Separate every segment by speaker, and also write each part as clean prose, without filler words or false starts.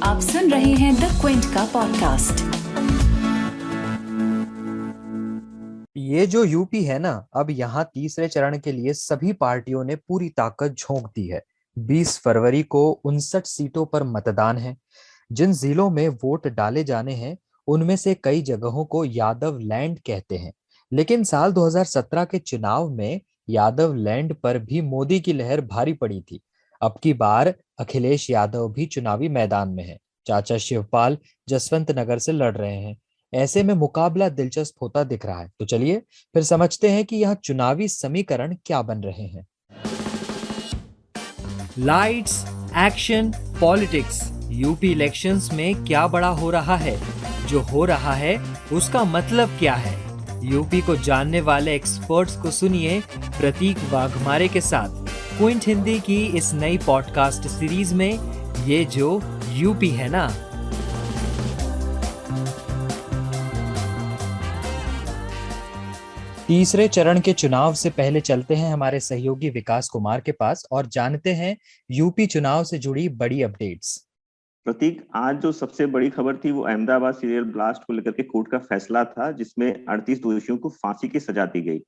Speaker 1: आप सुन रहे हैं द क्विंट का पॉडकास्ट।
Speaker 2: ये जो यूपी है ना, अब यहाँ तीसरे चरण के लिए सभी पार्टियों ने पूरी ताकत झोंक दी है। 20 फरवरी को 59 सीटों पर मतदान है। जिन जिलों में वोट डाले जाने हैं, उनमें से कई जगहों को यादव लैंड कहते हैं। लेकिन साल 2017 के चुनाव में यादव लैंड पर भी मोदी की लहर भारी पड़ी थी। अब की बार अखिलेश यादव भी चुनावी मैदान में है। चाचा शिवपाल जसवंत नगर से लड़ रहे हैं। ऐसे में मुकाबला दिलचस्प होता दिख रहा है। तो चलिए फिर समझते हैं कि यहाँ चुनावी समीकरण क्या बन रहे हैं। Lights, action, politics. UP elections में क्या बड़ा हो रहा है? जो हो रहा है उसका मतलब क्या है? यूपी को जानने वाले एक्सपर्ट्स को सुनिए प्रतीक वाघमारे के साथ क्विंट हिंदी की इस नई पॉडकास्ट सीरीज में ये जो यूपी है ना। तीसरे चरण के चुनाव से पहले चलते हैं हमारे सहयोगी विकास कुमार के पास और जानते हैं यूपी चुनाव से जुड़ी बड़ी अपडेट्स।
Speaker 3: प्रतीक, आज जो सबसे बड़ी खबर थी वो अहमदाबाद सीरियल ब्लास्ट को लेकर के कोर्ट का फैसला था, जिसमें 38 दोषियों को फांसी की सजा दी गई।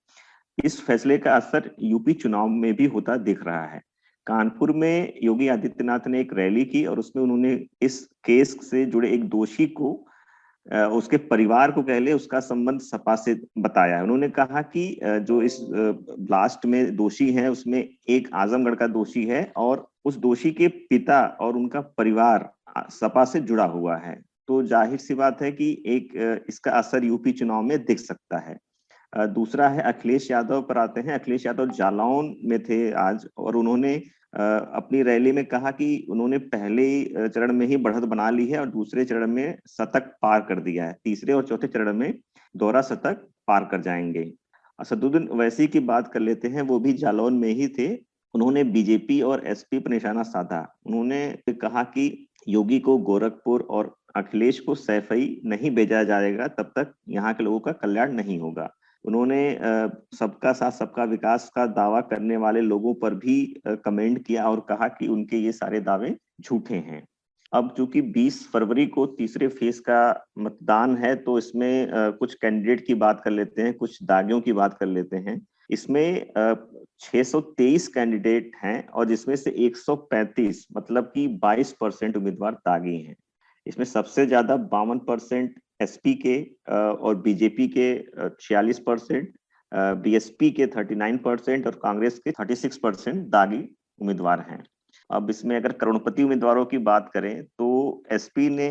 Speaker 3: इस फैसले का असर यूपी चुनाव में भी होता दिख रहा है। कानपुर में योगी आदित्यनाथ ने एक रैली की और उसमें उन्होंने इस केस से जुड़े एक दोषी को, उसके परिवार को कह ले, उसका संबंध सपा से बताया है। उन्होंने कहा कि जो इस ब्लास्ट में दोषी है उसमें एक आजमगढ़ का दोषी है और उस दोषी के पिता और उनका परिवार सपा से जुड़ा हुआ है। तो जाहिर सी बात है कि एक इसका असर यूपी चुनाव में दिख सकता है। दूसरा है अखिलेश यादव पर आते हैं। अखिलेश यादव जालौन में थे आज और उन्होंने अपनी रैली में कहा कि उन्होंने पहले चरण में ही बढ़त बना ली है और दूसरे चरण में शतक पार कर दिया है। तीसरे और चौथे चरण में दोहरा शतक पार कर जाएंगे। असदुद्दीन ओवैसी की बात कर लेते हैं, वो भी जालौन में ही थे। उन्होंने बीजेपी और एसपी पर निशाना साधा। उन्होंने कहा कि योगी को गोरखपुर और अखिलेश को सैफई नहीं भेजा जाएगा तब तक यहाँ के लोगों का कल्याण नहीं होगा। उन्होंने सबका साथ सबका विकास का दावा करने वाले लोगों पर भी कमेंट किया और कहा कि उनके ये सारे दावे झूठे हैं। अब चूंकि 20 फरवरी को तीसरे फेज का मतदान है, तो इसमें कुछ कैंडिडेट की बात कर लेते हैं, कुछ दागियों की बात कर लेते हैं। इसमें 623 कैंडिडेट हैं और जिसमें से 135 मतलब कि 22% उम्मीदवार दागी हैं। इसमें सबसे ज्यादा 52% एसपी के और बीजेपी के 46%, बीएसपी के 39% और कांग्रेस के 36% दागी उम्मीदवार हैं। अब इसमें अगर करोड़पति उम्मीदवारों की बात करें तो एसपी ने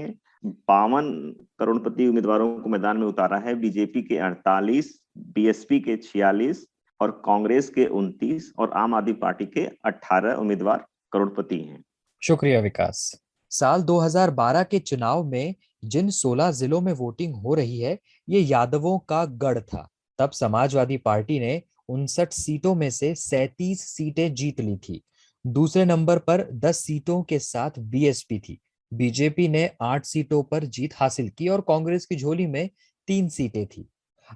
Speaker 3: 52 करोड़पति उम्मीदवारों को मैदान में उतारा है। बीजेपी के 48, बीएसपी के 46 और कांग्रेस के 29 और आम आदमी पार्टी के 18 उम्मीदवार करोड़पति हैं।
Speaker 2: शुक्रिया विकास। साल 2012 के चुनाव में जिन 16 जिलों में वोटिंग हो रही है, ये यादवों का गढ़ था। तब समाजवादी पार्टी ने 59 सीटों में से 37 सीटें जीत ली थी। दूसरे नंबर पर 10 सीटों के साथ बीएसपी थी। बीजेपी ने 8 सीटों पर जीत हासिल की और कांग्रेस की झोली में 3 सीटें थी।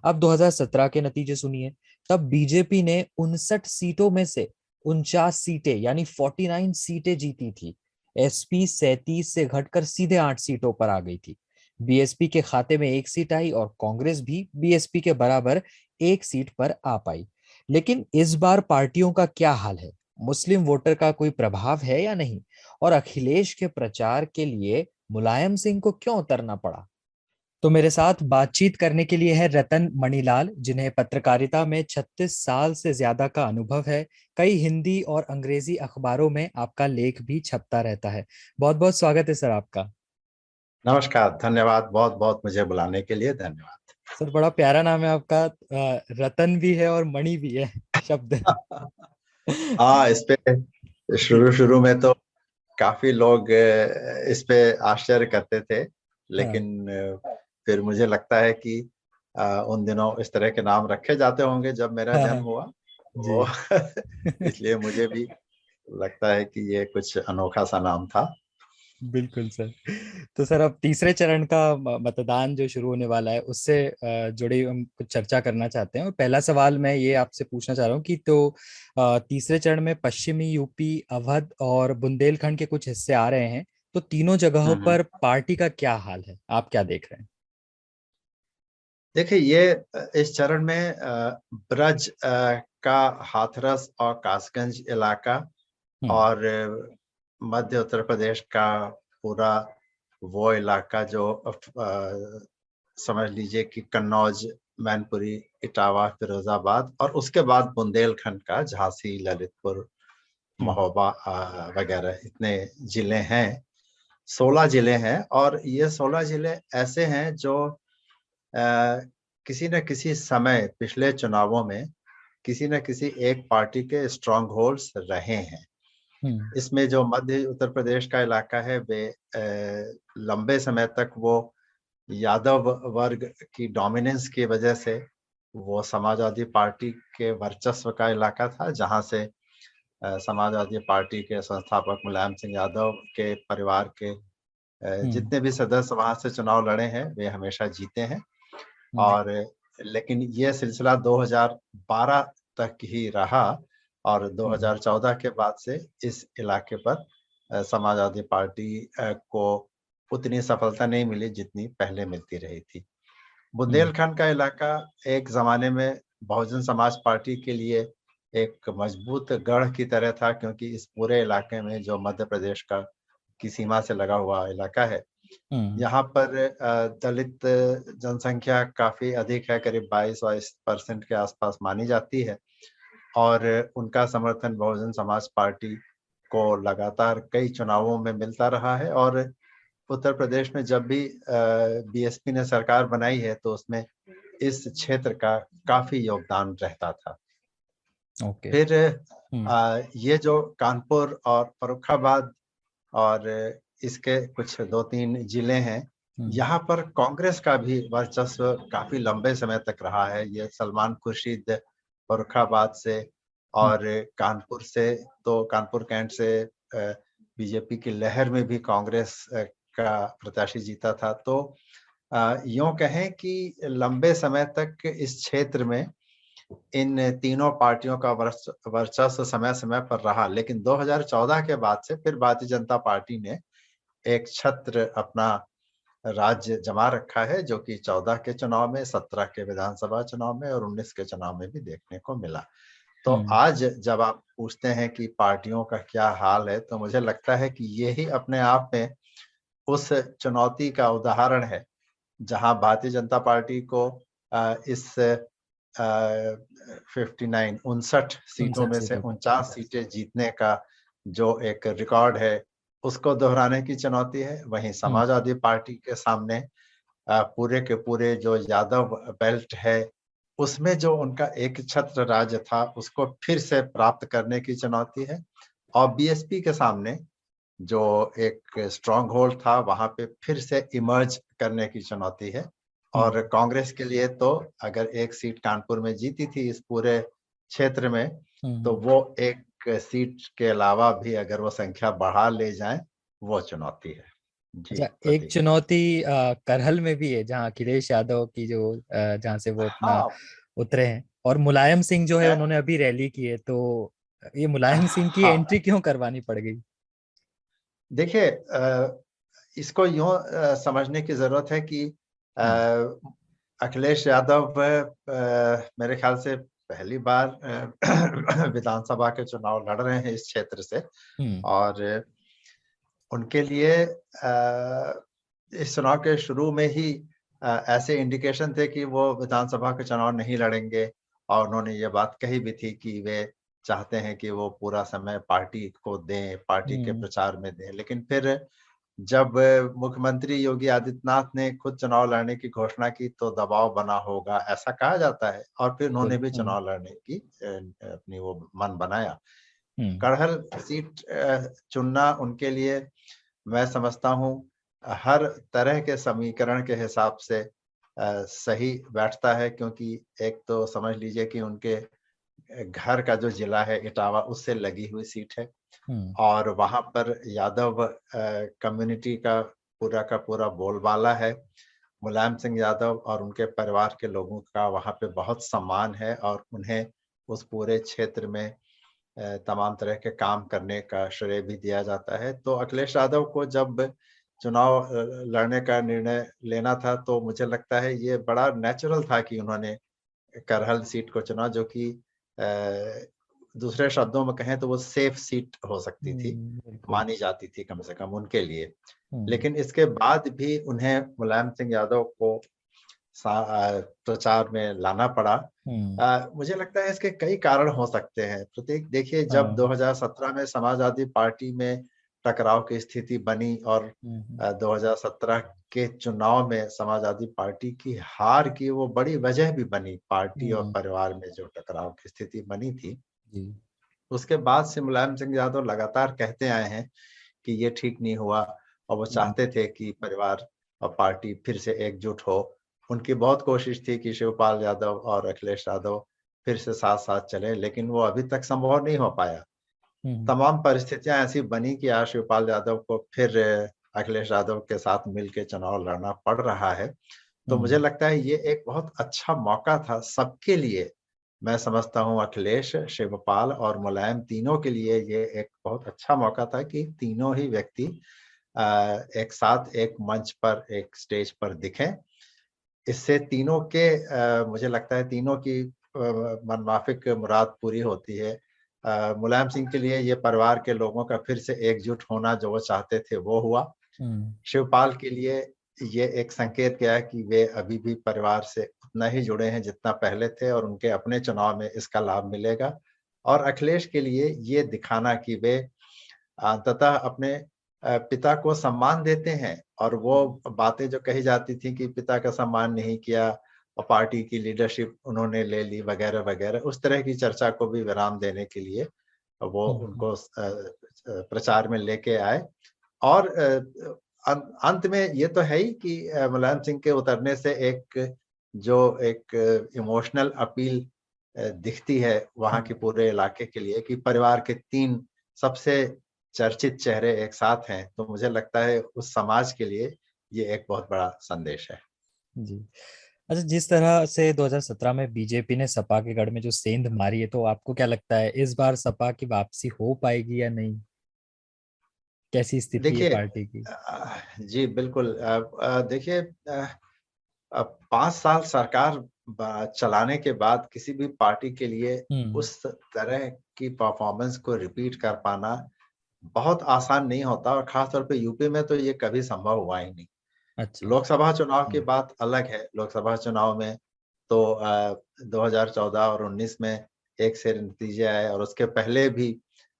Speaker 2: अब 2017 के नतीजे सुनिए। तब बीजेपी ने 59 सीटों में से 49 सीटें यानी 49 सीटें जीती थी। एसपी 37 से घटकर सीधे 8 सीटों पर आ गई थी। बीएसपी के खाते में 1 सीट आई और कांग्रेस भी बीएसपी के बराबर 1 सीट पर आ पाई। लेकिन इस बार पार्टियों का क्या हाल है? मुस्लिम वोटर का कोई प्रभाव है या नहीं? और अखिलेश के प्रचार के लिए मुलायम सिंह को क्यों उतरना पड़ा? तो मेरे साथ बातचीत करने के लिए है रतन मणिलाल, जिन्हें पत्रकारिता में 36 साल से ज्यादा का अनुभव है। कई हिंदी और अंग्रेजी अखबारों में आपका लेख भी छपता रहता है। बहुत बहुत स्वागत है सर आपका।
Speaker 4: नमस्कार, धन्यवाद। बहुत बहुत मुझे बुलाने के लिए धन्यवाद।
Speaker 2: सर बड़ा प्यारा नाम है आपका। रतन भी है और मणि भी है शब्द।
Speaker 4: हाँ, इस पे शुरू शुरू में तो काफी लोग इस पे आश्चर्य करते थे, लेकिन फिर मुझे लगता है कि उन दिनों इस तरह के नाम रखे जाते होंगे जब मेरा जन्म हुआ, तो इसलिए मुझे भी लगता है कि ये कुछ अनोखा सा नाम था।
Speaker 2: बिल्कुल सर। तो सर अब तीसरे चरण का मतदान जो शुरू होने वाला है, उससे जुड़ी हम कुछ चर्चा करना चाहते हैं। और पहला सवाल मैं ये आपसे पूछना चाह रहा हूँ कि तो तीसरे चरण में पश्चिमी यूपी, अवध और बुंदेलखंड के कुछ हिस्से आ रहे हैं। तो तीनों जगहों
Speaker 4: हम्म।
Speaker 2: पर पार्टी का क्या हाल है, आप क्या देख रहे हैं?
Speaker 4: देखिए, ये इस चरण में ब्रज का हाथरस और कासगंज इलाका
Speaker 2: हम्म।
Speaker 4: और मध्य उत्तर प्रदेश का पूरा वो इलाका जो समझ लीजिए कि कन्नौज, मैनपुरी, इटावा, फिरोजाबाद और उसके बाद बुंदेलखंड का झांसी, ललितपुर,
Speaker 2: हम्म।
Speaker 4: महोबा वगैरह इतने जिले हैं। 16 जिले हैं और ये 16 जिले ऐसे हैं जो किसी न किसी समय पिछले चुनावों में किसी न किसी एक पार्टी के स्ट्रॉन्ग होल्ड्स रहे हैं।
Speaker 2: हम्म।
Speaker 4: इसमें जो मध्य उत्तर प्रदेश का इलाका है वे लंबे समय तक वो यादव वर्ग की डोमिनेंस की वजह से वो समाजवादी पार्टी के वर्चस्व का इलाका था, जहां से समाजवादी पार्टी के संस्थापक मुलायम सिंह यादव के परिवार के
Speaker 2: हम्म।
Speaker 4: जितने भी सदस्य वहां से चुनाव लड़े हैं वे हमेशा जीते हैं।
Speaker 2: हम्म।
Speaker 4: और लेकिन ये सिलसिला 2012 तक ही रहा और
Speaker 2: हम्म।
Speaker 4: 2014 के बाद से इस इलाके पर समाजवादी पार्टी को उतनी सफलता नहीं मिली जितनी पहले मिलती रही थी।
Speaker 2: हम्म।
Speaker 4: बुंदेलखंड का इलाका एक जमाने में बहुजन समाज पार्टी के लिए एक मजबूत गढ़ की तरह था, क्योंकि इस पूरे इलाके में जो मध्य प्रदेश का की सीमा से लगा हुआ इलाका है,
Speaker 2: हम्म।
Speaker 4: यहाँ पर दलित जनसंख्या काफी अधिक है, करीब 22% के आसपास मानी जाती है और उनका समर्थन बहुजन समाज पार्टी को लगातार कई चुनावों में मिलता रहा है। और उत्तर प्रदेश में जब भी बीएसपी ने सरकार बनाई है तो उसमें इस क्षेत्र का काफी योगदान रहता था।
Speaker 2: ओके।
Speaker 4: फिर
Speaker 2: हम्म।
Speaker 4: ये जो कानपुर और फर्रुखाबाद और इसके कुछ 2-3 जिले हैं,
Speaker 2: हम्म।
Speaker 4: यहाँ पर कांग्रेस का भी वर्चस्व काफी लंबे समय तक रहा है। ये सलमान खुर्शीद फर्रुखाबाद से
Speaker 2: हम्म।
Speaker 4: और कानपुर से, तो कानपुर कैंट से बीजेपी की लहर में भी कांग्रेस का प्रत्याशी जीता था। तो यूं कहें कि लंबे समय तक इस क्षेत्र में इन तीनों पार्टियों का वर्चस्व समय समय पर रहा, लेकिन 2014 के बाद से फिर भारतीय जनता पार्टी ने एक छत्र अपना राज्य जमा रखा है, जो कि 14 के चुनाव में, 17 के विधानसभा चुनाव में और 19 के चुनाव में भी देखने को मिला। तो
Speaker 2: हम्म।
Speaker 4: आज जब आप पूछते हैं कि पार्टियों का क्या हाल है, तो मुझे लगता है कि यही अपने आप में उस चुनौती का उदाहरण है, जहां भारतीय जनता पार्टी को इस 59 सीटों
Speaker 2: 59
Speaker 4: में से
Speaker 2: सीटों।
Speaker 4: 49 सीटें जीतने का जो एक रिकॉर्ड है उसको दोहराने की चुनौती है। वहीं
Speaker 2: हम्म।
Speaker 4: समाजवादी पार्टी के सामने पूरे के पूरे जो यादव बेल्ट है उसमें जो उनका एक छत्र राज्य था उसको फिर से प्राप्त करने की चुनौती है। और बीएसपी के सामने जो एक स्ट्रॉन्ग होल्ड था वहां पे फिर से इमर्ज करने की चुनौती है। और कांग्रेस के लिए तो अगर एक सीट कानपुर में जीती थी इस पूरे क्षेत्र में, तो
Speaker 2: हम्म।
Speaker 4: वो एक सीट के अलावा भी अगर वो संख्या बढ़ा ले जाए, वो चुनौती है। जी
Speaker 2: अच्छा, एक
Speaker 4: प्रतीक।
Speaker 2: चुनौती करहल में भी है, जहाँ अखिलेश यादव की जो जहाँ से वो अपना
Speaker 4: हाँ।
Speaker 2: उतरे हैं, और मुलायम सिंह जो है
Speaker 4: ए-
Speaker 2: उन्होंने अभी रैली की है, तो ये मुलायम सिंह की
Speaker 4: हाँ,
Speaker 2: एंट्री क्यों करवानी पड़ गई?
Speaker 4: देखिए, इसको यूं समझने की जरूरत है कि अ,
Speaker 2: हम्म।
Speaker 4: अखिलेश यादव मेरे ख्याल से पहली बार विधानसभा के चुनाव लड़ रहे हैं इस क्षेत्र से।
Speaker 2: हम्म।
Speaker 4: और उनके लिए इस चुनाव के शुरू में ही ऐसे इंडिकेशन थे कि वो विधानसभा के चुनाव नहीं लड़ेंगे। और उन्होंने ये बात कही भी थी कि वे चाहते हैं कि वो पूरा समय पार्टी को दें, पार्टी के
Speaker 2: हम्म।
Speaker 4: प्रचार में दें। लेकिन फिर जब मुख्यमंत्री योगी आदित्यनाथ ने खुद चुनाव लड़ने की घोषणा की तो दबाव बना होगा, ऐसा कहा जाता है। और फिर उन्होंने भी
Speaker 2: हम्म।
Speaker 4: चुनाव लड़ने की अपनी वो मन बनाया।
Speaker 2: हम्म।
Speaker 4: कड़हल सीट चुनना उनके लिए, मैं समझता हूँ, हर तरह के समीकरण के हिसाब से सही बैठता है, क्योंकि एक तो समझ लीजिए कि उनके घर का जो जिला है इटावा, उससे लगी हुई सीट है
Speaker 2: हम्म।
Speaker 4: और वहां पर यादव कम्युनिटी का पूरा बोलबाला है। मुलायम सिंह यादव और उनके परिवार के लोगों का वहां पे बहुत सम्मान है और उन्हें उस पूरे क्षेत्र में तमाम तरह के काम करने का श्रेय भी दिया जाता है। तो अखिलेश यादव को जब चुनाव लड़ने का निर्णय लेना था, तो मुझे लगता है ये बड़ा नेचुरल था कि उन्होंने करहल सीट को चुना, जो कि दूसरे शब्दों में कहें तो वो सेफ सीट हो सकती थी,
Speaker 2: बिल्कुल।
Speaker 4: मानी जाती थी कम से कम उनके लिए।
Speaker 2: हम्म,
Speaker 4: लेकिन इसके बाद भी उन्हें मुलायम सिंह यादव को प्रचार में लाना पड़ा। मुझे लगता है इसके कई कारण हो सकते हैं। प्रत्येक देखिए, जब
Speaker 2: हाँ,
Speaker 4: 2017 में समाजवादी पार्टी में टकराव की स्थिति बनी और 2017 के चुनाव में समाजवादी पार्टी की हार की वो बड़ी वजह भी बनी, पार्टी और परिवार में जो टकराव की स्थिति बनी थी।
Speaker 2: जी,
Speaker 4: उसके बाद से मुलायम सिंह यादव लगातार कहते आए हैं कि ये ठीक नहीं हुआ, और वो चाहते थे कि परिवार और पार्टी फिर से एकजुट हो। उनकी बहुत कोशिश थी कि शिवपाल यादव और अखिलेश यादव फिर से साथ साथ चले, लेकिन वो अभी तक संभव नहीं हो पाया। तमाम परिस्थितियां ऐसी बनी कि आज शिवपाल यादव को फिर अखिलेश यादव के साथ मिलकर चुनाव लड़ना पड़ रहा है। तो मुझे लगता है ये एक बहुत अच्छा मौका था सबके लिए। मैं समझता हूँ अखिलेश, शिवपाल और मुलायम तीनों के लिए ये एक बहुत अच्छा मौका था कि तीनों ही व्यक्ति एक साथ एक मंच पर, एक स्टेज पर दिखें। इससे तीनों के मुझे लगता है तीनों की मनमाफिक मुराद पूरी होती है। मुलायम सिंह के लिए ये परिवार के लोगों का फिर से एकजुट होना जो वो चाहते थे वो हुआ। शिवपाल के लिए ये एक संकेत गया कि वे अभी भी परिवार से उतना ही जुड़े हैं जितना पहले थे, और उनके अपने चुनाव में इसका लाभ मिलेगा। और अखिलेश के लिए ये दिखाना कि वे अंततः अपने पिता को सम्मान देते हैं, और वो बातें जो कही जाती थी कि पिता का सम्मान नहीं किया और पार्टी की लीडरशिप उन्होंने ले ली वगैरह वगैरह, उस तरह की चर्चा को भी विराम देने के लिए वो उनको प्रचार में लेके आए। और अंत में ये तो है ही कि मुलायम सिंह के उतरने से एक इमोशनल अपील दिखती है वहां के पूरे इलाके के लिए कि परिवार के 3 सबसे चर्चित चेहरे एक साथ हैं। तो मुझे लगता है उस समाज के लिए ये एक बहुत बड़ा संदेश है।
Speaker 2: जी। अच्छा, जिस तरह से 2017 में बीजेपी ने सपा के गढ़ में जो सेंध मारी है, तो आपको क्या लगता है इस बार सपा की वापसी हो पाएगी या नहीं? कैसी स्थिति है
Speaker 4: देखिए,
Speaker 2: पार्टी की?
Speaker 4: जी बिल्कुल। देखिए, 5 साल सरकार चलाने के बाद किसी भी पार्टी के लिए उस तरह की परफॉर्मेंस को रिपीट कर पाना बहुत आसान नहीं होता, और खासतौर पे यूपी में तो ये कभी संभव हुआ ही नहीं।
Speaker 2: अच्छा।
Speaker 4: लोकसभा चुनाव की बात अलग है। लोकसभा चुनाव में तो 2014 और 19 में एक से नतीजे आए, और उसके पहले भी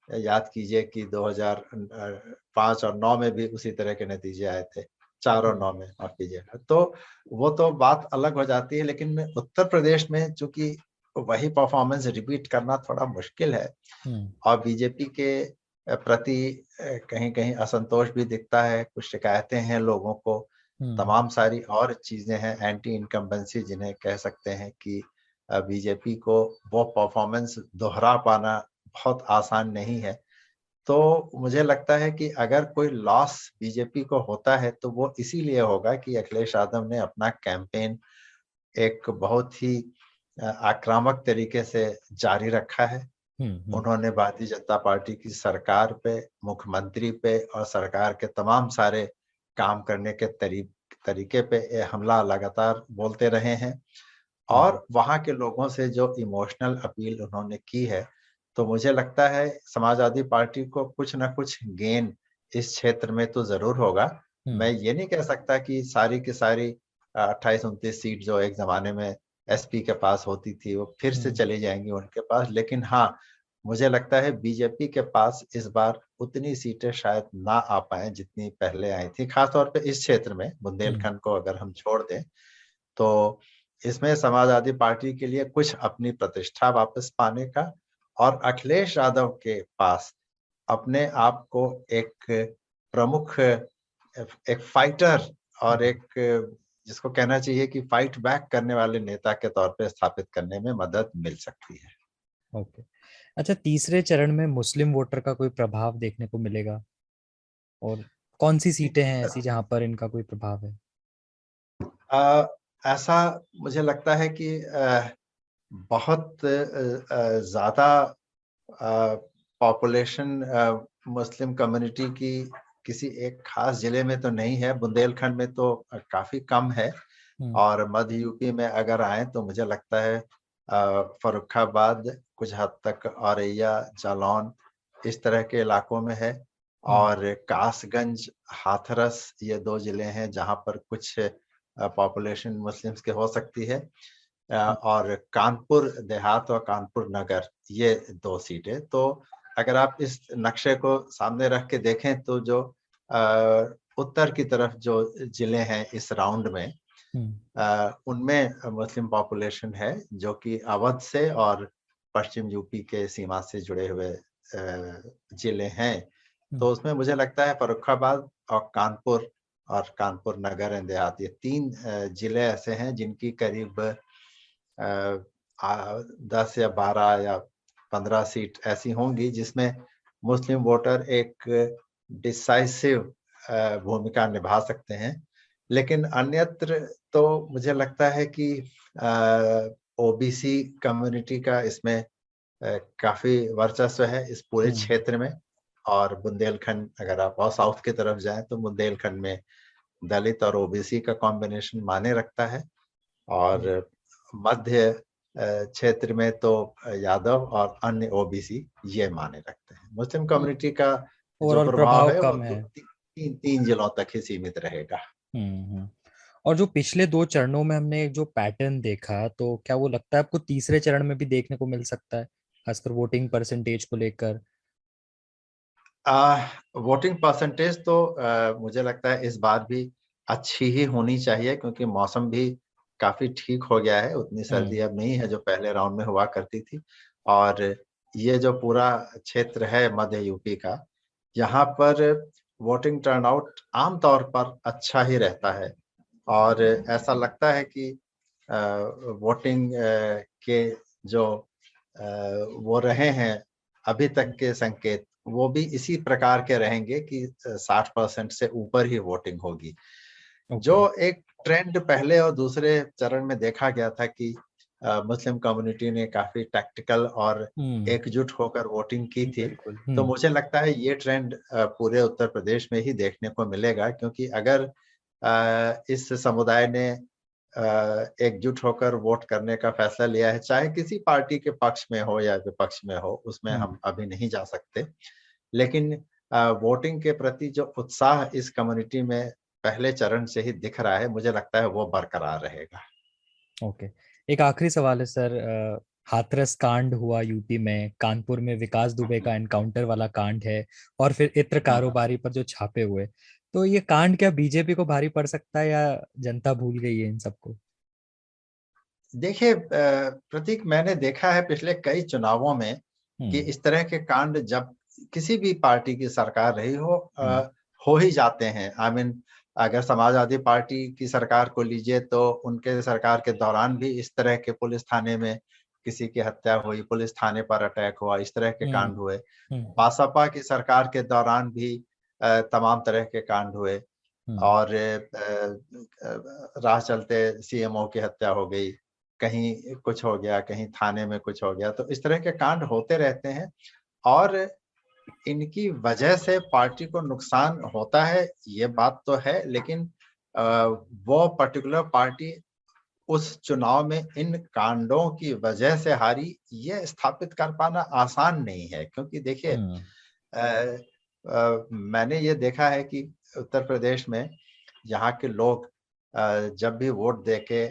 Speaker 4: याद कीजिए कि 2005 और 9 में भी उसी तरह के नतीजे आए थे। 4 और 9 में, माफ कीजिएगा। तो वो तो बात अलग हो जाती है, लेकिन उत्तर प्रदेश में चूंकि वही परफॉर्मेंस रिपीट करना थोड़ा मुश्किल है, और बीजेपी के प्रति कहीं कहीं असंतोष भी दिखता है, कुछ शिकायतें हैं लोगों को, तमाम सारी और चीजें हैं, एंटी इनकम्बेंसी जिन्हें कह सकते हैं कि बीजेपी को वो परफॉर्मेंस दोहरा पाना बहुत आसान नहीं है। तो मुझे लगता है कि अगर कोई लॉस बीजेपी को होता है तो वो इसीलिए होगा कि अखिलेश यादव ने अपना कैंपेन एक बहुत ही आक्रामक तरीके से जारी रखा है। उन्होंने भारतीय जनता पार्टी की सरकार पे, मुख्यमंत्री पे और सरकार के तमाम सारे काम करने के तरीके पे हमला लगातार बोलते रहे हैं, और वहां के लोगों से जो इमोशनल अपील उन्होंने की है, तो मुझे लगता है समाजवादी पार्टी को कुछ ना कुछ गेन इस क्षेत्र में तो जरूर होगा। मैं ये नहीं कह सकता कि सारी की सारी 28-29 सीट जो एक जमाने में एसपी के पास होती थी वो फिर से चली जाएंगी उनके पास, लेकिन हाँ, मुझे लगता है बीजेपी के पास इस बार उतनी सीटें शायद ना आ पाए जितनी पहले आई थी। खासतौर पे इस क्षेत्र में, बुंदेलखंड को अगर हम छोड़ दें, तो इसमें समाजवादी पार्टी के लिए कुछ अपनी प्रतिष्ठा वापस पाने का, और अखिलेश यादव के पास अपने आप को एक प्रमुख, एक फाइटर और एक जिसको कहना चाहिए कि फाइट बैक करने वाले नेता के तौर पे स्थापित करने में मदद मिल सकती है।
Speaker 2: ओके। अच्छा, तीसरे चरण में मुस्लिम वोटर का कोई प्रभाव देखने को मिलेगा, और कौन सी सीटें हैं ऐसी जहां पर इनका कोई प्रभाव है?
Speaker 4: ऐसा मुझे लगता है कि बहुत ज्यादा पॉपुलेशन मुस्लिम कम्युनिटी की किसी एक खास जिले में तो नहीं है, बुंदेलखंड में तो काफी कम है। और मध्य यूपी में अगर आए तो मुझे लगता है फर्रुखाबाद, कुछ हद तक औरैया, जालौन, इस तरह के इलाकों में है। और कासगंज, हाथरस, ये 2 जिले हैं जहां पर कुछ पॉपुलेशन मुस्लिम्स के हो सकती है। और कानपुर देहात और कानपुर नगर, ये 2 सीटें। तो अगर आप इस नक्शे को सामने रख के देखें तो जो उत्तर की तरफ जो जिले हैं इस राउंड में, उनमें मुस्लिम पॉपुलेशन है, जो कि अवध से और पश्चिम यूपी के सीमा से जुड़े हुए जिले हैं। तो उसमें मुझे लगता है फर्रुखाबाद और कानपुर नगर एंड देहात, ये 3 जिले ऐसे हैं जिनकी करीब 10 या 12 या 15 सीट ऐसी होंगी जिसमें मुस्लिम वोटर एक डिसाइसिव भूमिका निभा सकते हैं। लेकिन अन्यत्र तो मुझे लगता है कि ओबीसी कम्युनिटी का इसमें काफी वर्चस्व है इस पूरे क्षेत्र में। और बुंदेलखंड, अगर आप और साउथ की तरफ जाएं तो बुंदेलखंड में दलित और ओबीसी का कॉम्बिनेशन माने रखता है। और मध्य क्षेत्र में तो यादव और अन्य ओबीसी ये माने रखते हैं। मुस्लिम कम्युनिटी का जो
Speaker 2: ओवरऑल
Speaker 4: प्रभाव है वो
Speaker 2: कम है।
Speaker 4: 3 जिलों तक ही सीमित रहेगा।
Speaker 2: और जो पिछले 2 चरणों में हमने जो पैटर्न देखा, तो क्या वो लगता है आपको तीसरे चरण में भी देखने को मिल सकता है, खासकर वोटिंग परसेंटेज को लेकर?
Speaker 4: वोटिंग परसेंटेज तो मुझे लगता है इस बार भी अच्छी ही होनी चाहिए, क्योंकि मौसम भी काफी ठीक हो गया है। उतनी सर्दी अब नहीं है जो पहले राउंड में हुआ करती थी। और ये जो पूरा क्षेत्र है मध्य यूपी का, यहाँ पर वोटिंग टर्नआउट आमतौर पर अच्छा ही रहता है। और ऐसा लगता है कि वोटिंग के जो वो रहे हैं अभी तक के संकेत, वो भी इसी प्रकार के रहेंगे कि 60% से ऊपर ही वोटिंग होगी। जो एक ट्रेंड पहले और दूसरे चरण में देखा गया था कि मुस्लिम कम्युनिटी ने काफी टैक्टिकल और एकजुट होकर वोटिंग की थी, तो मुझे लगता है ये ट्रेंड पूरे उत्तर प्रदेश में ही देखने को मिलेगा। क्योंकि अगर इस समुदाय ने एकजुट होकर वोट करने का फैसला लिया है, चाहे किसी पार्टी के पक्ष में हो या विपक्ष में हो, उसमें हम अभी नहीं जा सकते, लेकिन वोटिंग के प्रति जो उत्साह इस कम्युनिटी में पहले चरण से ही दिख रहा है, मुझे लगता है वो बरकरार रहेगा।
Speaker 2: ओके, एक आखिरी सवाल है सर। हाथरस कांड हुआ यूपी में, कानपुर में विकास दुबे का एनकाउंटर वाला कांड है, और फिर इत्र कारोबारी पर जो छापे हुए, तो ये कांड क्या बीजेपी को भारी पड़ सकता है, या जनता भूल गई है इन सबको?
Speaker 4: देखिए प्रतीक, मैंने देखा है पिछले कई चुनावों में कि इस तरह के कांड जब किसी भी पार्टी की सरकार रही हो ही जाते हैं। आई मीन, अगर समाजवादी पार्टी की सरकार को लीजिए तो उनके सरकार के दौरान भी इस तरह के पुलिस थाने में किसी की हत्या हुई, पुलिस थाने पर अटैक हुआ, इस तरह के कांड हुए। बसपा की सरकार के दौरान भी तमाम तरह के कांड हुए। और राह चलते सीएमओ की हत्या हो गई, कहीं कुछ हो गया, कहीं थाने में कुछ हो गया। तो इस तरह के कांड होते रहते हैं और इनकी वजह से पार्टी को नुकसान होता है, ये बात तो है। लेकिन वो पर्टिकुलर पार्टी उस चुनाव में इन कांडों की वजह से हारी, ये स्थापित कर पाना आसान नहीं है। क्योंकि देखिए मैंने ये देखा है कि उत्तर प्रदेश में यहाँ के लोग जब भी वोट देके,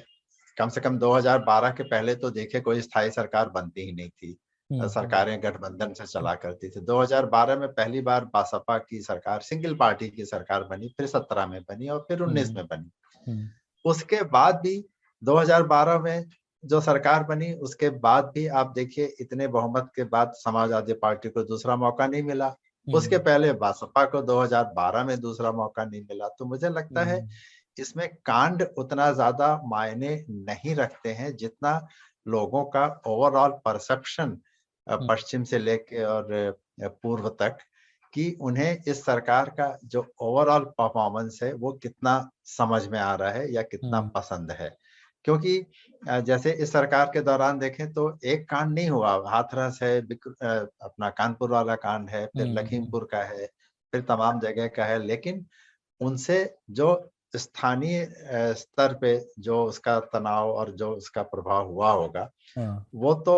Speaker 4: कम से कम 2012 के पहले तो देखे कोई स्थायी सरकार बनती ही नहीं थी, सरकारें गठबंधन से चला करती थी। 2012 में पहली बार बसपा की सरकार, सिंगल पार्टी की सरकार बनी, फिर 17 में बनी और फिर 19 में बनी। उसके बाद भी 2012 में जो सरकार बनी, उसके बाद भी आप देखिए इतने बहुमत के बाद समाजवादी पार्टी को दूसरा मौका नहीं मिला। उसके पहले बसपा को 2012 में दूसरा मौका नहीं मिला। तो मुझे लगता है इसमें कांड उतना ज्यादा मायने नहीं रखते हैं जितना लोगों का ओवरऑल परसेप्शन पश्चिम से लेके और पूर्व तक, कि उन्हें इस सरकार का जो ओवरऑल परफॉर्मेंस है वो कितना समझ में आ रहा है या कितना पसंद है। क्योंकि जैसे इस सरकार के दौरान देखें तो एक कांड नहीं हुआ, हाथरस है, अपना कानपुर वाला कांड है, फिर लखीमपुर का है, फिर तमाम जगह का है, लेकिन उनसे जो स्थानीय स्तर पे जो उसका तनाव और जो उसका प्रभाव हुआ होगा, वो तो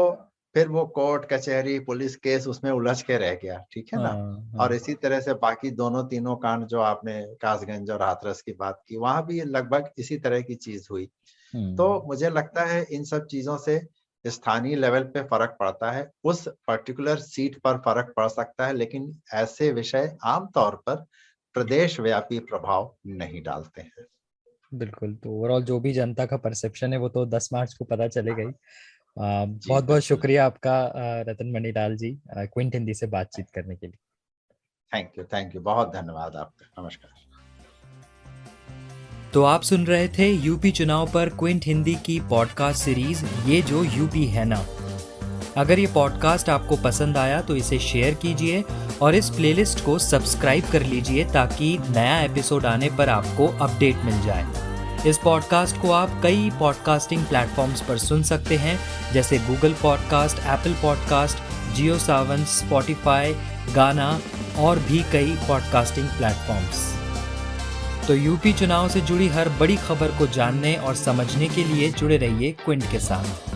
Speaker 4: फिर वो कोर्ट कचहरी पुलिस केस उसमें उलझ के रह गया, ठीक है ना। और इसी तरह से बाकी दोनों तीनों कांड जो आपने कासगंज और हाथरस की बात की, वहां भी लगभग इसी तरह की चीज हुई। तो मुझे लगता है इन सब चीजों से स्थानीय लेवल पे फर्क पड़ता है, उस पर्टिकुलर सीट पर फर्क पड़ सकता है, लेकिन ऐसे विषय आमतौर पर प्रदेश व्यापी प्रभाव नहीं डालते हैं।
Speaker 2: बिल्कुल। तो ओवरऑल जो भी जनता का परसेप्शन है वो तो 10 मार्च को पता चलेगा ही। बहुत बहुत
Speaker 4: बिल्कुल।
Speaker 2: शुक्रिया आपका रतन मणिलाल जी, क्विंट हिंदी से बातचीत करने के लिए।
Speaker 4: थैंक यू, बहुत धन्यवाद आपका। नमस्कार।
Speaker 2: तो आप सुन रहे थे यूपी चुनाव पर क्विंट हिंदी की पॉडकास्ट सीरीज ये जो यूपी है ना। अगर ये पॉडकास्ट आपको पसंद आया तो इसे शेयर कीजिए और इस प्लेलिस्ट को सब्सक्राइब कर लीजिए ताकि नया एपिसोड आने पर आपको अपडेट मिल जाए। इस पॉडकास्ट को आप कई पॉडकास्टिंग प्लेटफॉर्म्स पर सुन सकते हैं, जैसे गूगल पॉडकास्ट, एप्पल पॉडकास्ट, जियो सावन, स्पॉटिफाई, गाना और भी कई पॉडकास्टिंग प्लेटफॉर्म्स। तो यूपी चुनाव से जुड़ी हर बड़ी खबर को जानने और समझने के लिए जुड़े रहिए क्विंट के साथ।